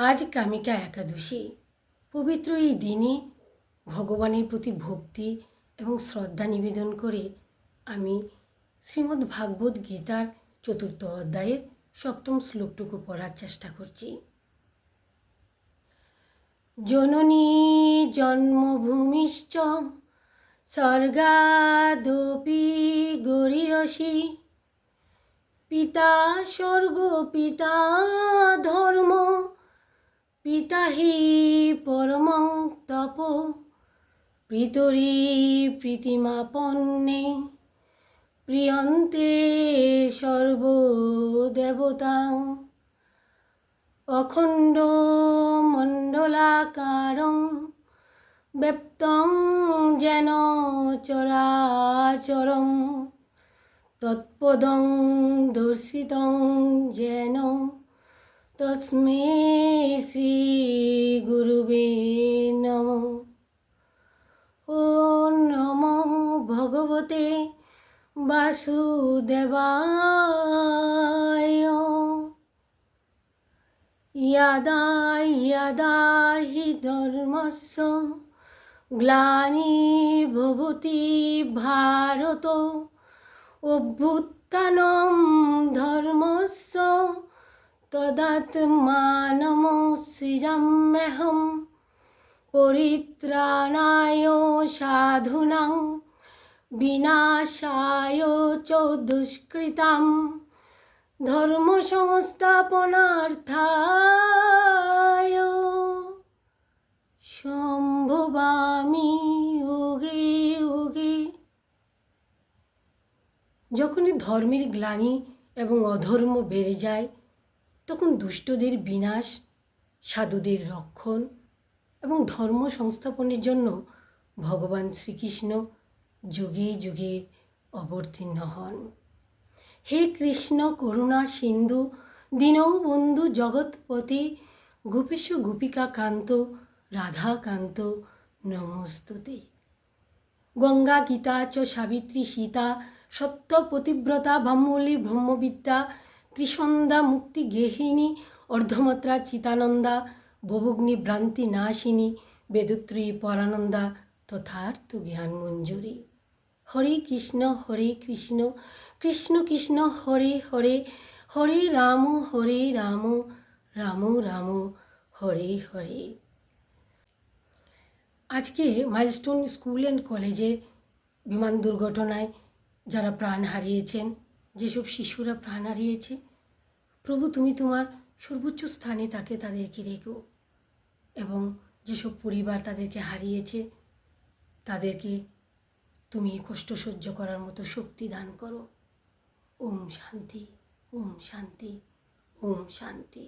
আজ কামিকা একাদশী। পবিত্র এই দিনে ভগবানের প্রতি ভক্তি এবং শ্রদ্ধা নিবেদন করে আমি শ্রীমদ্ ভাগবত গীতার ৪র্থ অধ্যায়ের ৭ম শ্লোকটুকু পড়ার চেষ্টা করছি। জননী জন্মভূমিশ্চ স্বর্গাদপি গরীয়সী, পিতা স্বর্গ পিতা ধর্ম, পিতা হি পরমং তপ, পিতরি প্রীতিমাপন্নে, প্রিয়ন্তে সর্বদেবতা। অখণ্ড মণ্ডলাকারং ব্যপ্তং যেন চরাচরং, তৎপদং দর্শিতং যেন তস্মৈ শ্রী গুরুবে নমঃ। ওম নমো ভগবতে বাসুদেবায়। यदा यदा हि धर्मस्य ग्लानिर्भवति भारत, अभ्युत्थानं धर्मस्य तदात्मानं सृजाम्यहं, परित्राणाय साधूनां विनाशाय च दुष्कृतां, ধর্ম সংস্থাপনার্থায় সম্ভবামি ওগে ওগে। যখনই ধর্মের গ্লানি এবং অধর্ম বেড়ে যায়, তখন দুষ্টদের বিনাশ, সাধুদের রক্ষণ এবং ধর্ম সংস্থাপনের জন্য ভগবান শ্রীকৃষ্ণ যুগে যুগে অবতীর্ণ হন। হে কৃষ্ণ করুণা সিন্ধু দীনবন্ধু জগৎপতি, গোপেশ গোপিকা কান্ত রাধাকান্ত নমস্তুতে। গঙ্গা গীতা চ সাবিত্রী সীতা সত্য পতিব্রতা ব্রহ্মলি ব্রহ্মবিদ্যা, ত্রিসন্ধ্যা মুক্তি গেহিনী অর্ধমাত্রা চিতানন্দা, ভবগ্নি ভ্রান্তি নাশিনী বেদত্রয়ী পরানন্দা, তথার্থ জ্ঞান মঞ্জুরি। হরে কৃষ্ণ কৃষ্ণ কৃষ্ণ হরে হরে, হরে রাম রাম রাম হরে হরে। আজকে মাইলস্টোন স্কুল অ্যান্ড কলেজে বিমান দুর্ঘটনায় যারা প্রাণ হারিয়েছেন, যেসব শিশুরা প্রাণ হারিয়েছে, প্রভু তুমি তোমার সর্বোচ্চ স্থানে তাদেরকে রেখো, এবং যেসব পরিবার তাদেরকে হারিয়েছে তাদেরকে তুমি কষ্ট সহ্য করার মতো শক্তি দান করো। ওম শান্তি, ওম শান্তি, ওম শান্তি।